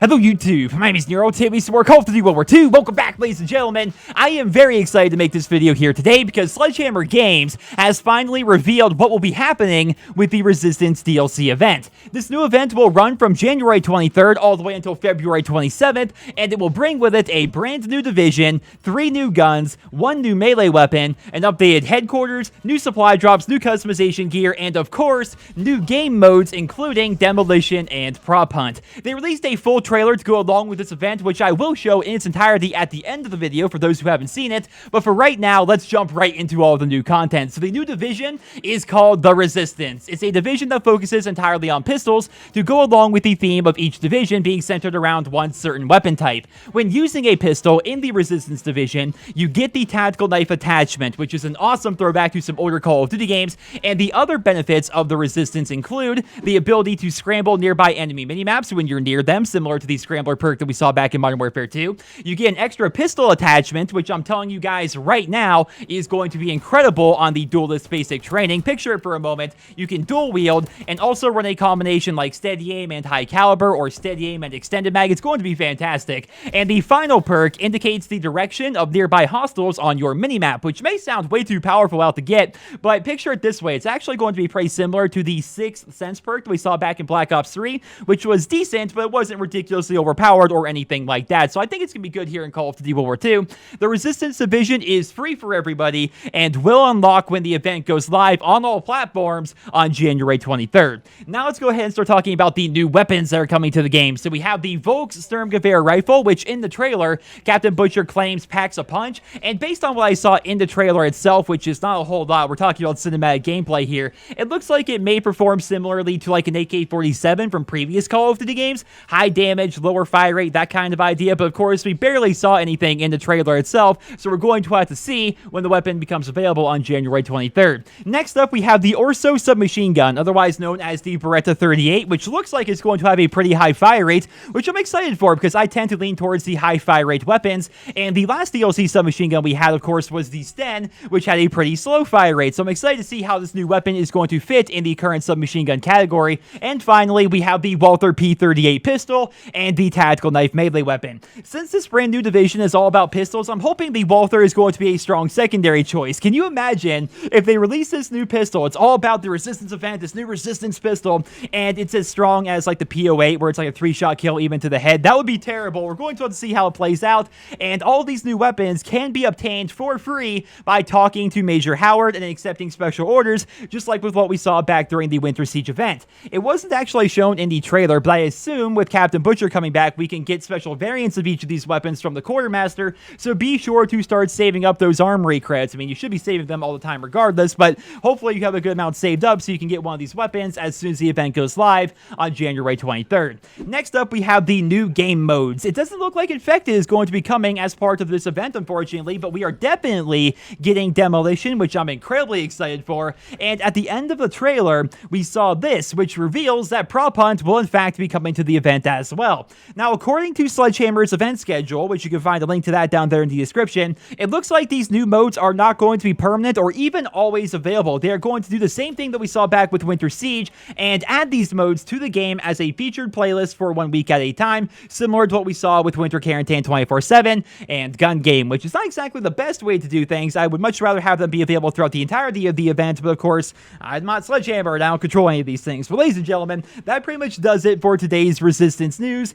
Hello YouTube, my name is Nero. Today we some more Call of Duty World War II. Welcome back, ladies and gentlemen. I am very excited to make this video here today because Sledgehammer Games has finally revealed what will be happening with the Resistance DLC event. This new event will run from January 23rd all the way until February 27th, and it will bring with it a brand new division, 3 new guns, 1 new melee weapon, an updated headquarters, new supply drops, new customization gear, and of course, new game modes including Demolition and Prop Hunt. They released a full trailer to go along with this event, which I will show in its entirety at the end of the video for those who haven't seen it, but for right now, let's jump right into all the new content. So the new division is called the Resistance. It's a division that focuses entirely on pistols to go along with the theme of each division being centered around one certain weapon type. When using a pistol in the Resistance division, you get the tactical knife attachment, which is an awesome throwback to some older Call of Duty games, and the other benefits of the Resistance include the ability to scramble nearby enemy minimaps when you're near them, similar to the Scrambler perk that we saw back in Modern Warfare 2. You get an extra pistol attachment, which I'm telling you guys right now is going to be incredible on the Duelist basic training. Picture it for a moment. You can dual wield and also run a combination like steady aim and high caliber or steady aim and extended mag. It's going to be fantastic. And the final perk indicates the direction of nearby hostiles on your minimap, which may sound way too powerful out to get, but picture it this way. It's actually going to be pretty similar to the 6th Sense perk that we saw back in Black Ops 3, which was decent, but it wasn't ridiculously overpowered or anything like that. So I think it's going to be good here in Call of Duty World War II. The Resistance Division is free for everybody and will unlock when the event goes live on all platforms on January 23rd. Now let's go ahead and start talking about the new weapons that are coming to the game. So we have the Volks Sturmgewehr rifle, which in the trailer, Captain Butcher claims packs a punch. And based on what I saw in the trailer itself, which is not a whole lot, we're talking about cinematic gameplay here, it looks like it may perform similarly to like an AK-47 from previous Call of Duty games. High damage, lower fire rate, that kind of idea, but of course we barely saw anything in the trailer itself, so we're going to have to see when the weapon becomes available on January 23rd. Next up, we have the Orso Submachine Gun, otherwise known as the Beretta 38, which looks like it's going to have a pretty high fire rate, which I'm excited for because I tend to lean towards the high fire rate weapons, and the last DLC submachine gun we had, of course, was the Sten, which had a pretty slow fire rate, so I'm excited to see how this new weapon is going to fit in the current submachine gun category. And finally, we have the Walther P38 pistol and the tactical knife melee weapon. Since this brand new division is all about pistols, I'm hoping the Walther is going to be a strong secondary choice. Can you imagine if they release this new pistol? It's all about the Resistance event, this new Resistance pistol, and it's as strong as like the P08, where it's like a 3-shot kill even to the head. That would be terrible. We're going to have to see how it plays out, and all these new weapons can be obtained for free by talking to Major Howard and accepting special orders, just like with what we saw back during the Winter Siege event. It wasn't actually shown in the trailer, but I assume with Captain Butcher coming back, we can get special variants of each of these weapons from the Quartermaster, so be sure to start saving up those armory credits. I mean, you should be saving them all the time regardless, but hopefully you have a good amount saved up so you can get one of these weapons as soon as the event goes live on January 23rd. Next up, we have the new game modes. It doesn't look like Infected is going to be coming as part of this event, unfortunately, but we are definitely getting Demolition, which I'm incredibly excited for, and at the end of the trailer, we saw this, which reveals that Prop Hunt will in fact be coming to the event as well. Now, according to Sledgehammer's event schedule, which you can find a link to that down there in the description, it looks like these new modes are not going to be permanent or even always available. They are going to do the same thing that we saw back with Winter Siege and add these modes to the game as a featured playlist for 1 week at a time, similar to what we saw with Winter Quarantine 24/7 and Gun Game, which is not exactly the best way to do things. I would much rather have them be available throughout the entirety of the event, but of course, I'm not Sledgehammer and I don't control any of these things. But ladies and gentlemen, that pretty much does it for today's Resistance news.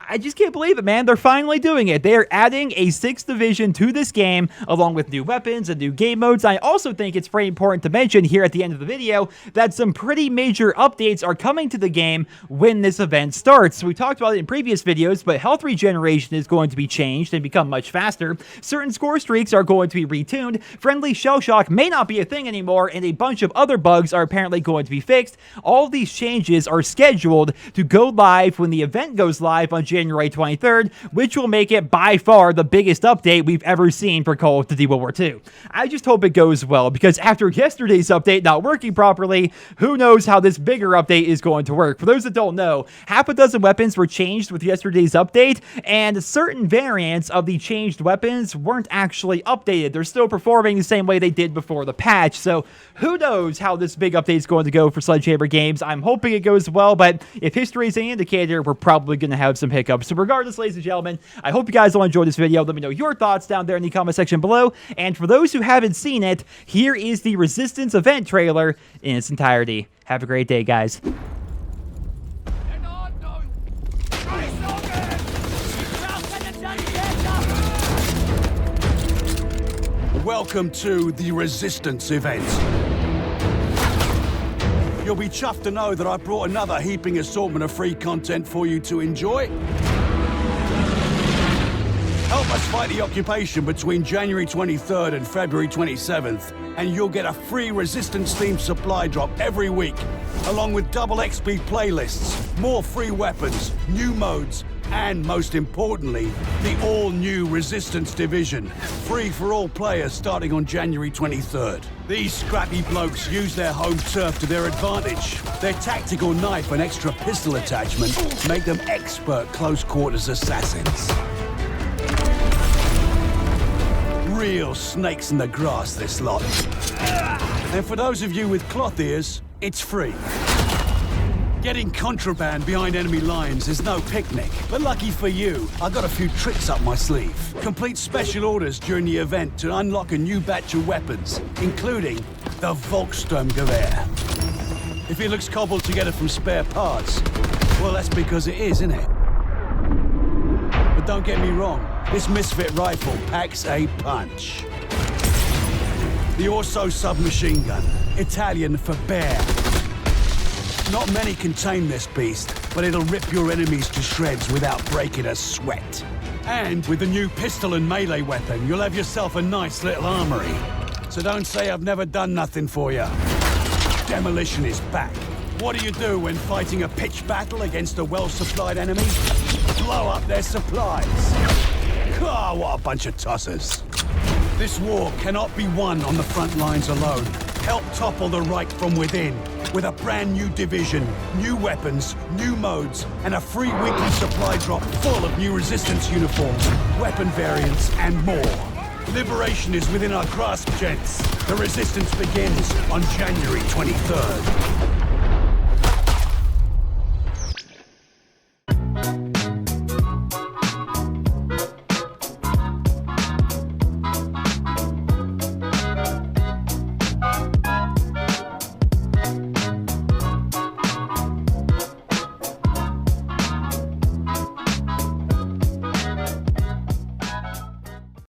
I just can't believe it, man. They're finally doing it. They are adding a 6th division to this game, along with new weapons and new game modes. I also think it's pretty important to mention here at the end of the video that some pretty major updates are coming to the game when this event starts. We talked about it in previous videos, but health regeneration is going to be changed and become much faster. Certain score streaks are going to be retuned. Friendly shell shock may not be a thing anymore, and a bunch of other bugs are apparently going to be fixed. All of these changes are scheduled to go live when the event goes goes live on January 23rd, which will make it by far the biggest update we've ever seen for Call of Duty World War II. I just hope it goes well, because after yesterday's update not working properly, who knows how this bigger update is going to work. For those that don't know, half a dozen weapons were changed with yesterday's update, and certain variants of the changed weapons weren't actually updated. They're still performing the same way they did before the patch, so who knows how this big update is going to go for Sledgehammer Games. I'm hoping it goes well, but if history is any indicator, we're probably going to have some hiccups. So regardless, ladies and gentlemen, I hope you guys all enjoyed this video. Let me know your thoughts down there in the comment section below, and for those who haven't seen it, here is the Resistance event trailer in its entirety. Have a great day, guys. Welcome to the Resistance event. You'll be chuffed to know that I brought another heaping assortment of free content for you to enjoy. Help us fight the occupation between January 23rd and February 27th, and you'll get a free Resistance-themed supply drop every week, along with double XP playlists, more free weapons, new modes, and most importantly, the all-new Resistance Division, free for all players starting on January 23rd. These scrappy blokes use their home turf to their advantage. Their tactical knife and extra pistol attachment make them expert close-quarters assassins. Real snakes in the grass, this lot. And for those of you with cloth ears, it's free. Getting contraband behind enemy lines is no picnic, but lucky for you, I've got a few tricks up my sleeve. Complete special orders during the event to unlock a new batch of weapons, including the Volkssturmgewehr. If it looks cobbled together from spare parts, well, that's because it is, isn't it? But don't get me wrong, this misfit rifle packs a punch. The Orso Submachine Gun, Italian for bear. Not many can tame this beast, but it'll rip your enemies to shreds without breaking a sweat. And with the new pistol and melee weapon, you'll have yourself a nice little armory. So don't say I've never done nothing for you. Demolition is back. What do you do when fighting a pitched battle against a well-supplied enemy? Blow up their supplies. Ah, what a bunch of tossers. This war cannot be won on the front lines alone. Help topple the Reich from within with a brand new division, new weapons, new modes, and a free weekly supply drop full of new Resistance uniforms, weapon variants, and more. Liberation is within our grasp, gents. The Resistance begins on January 23rd.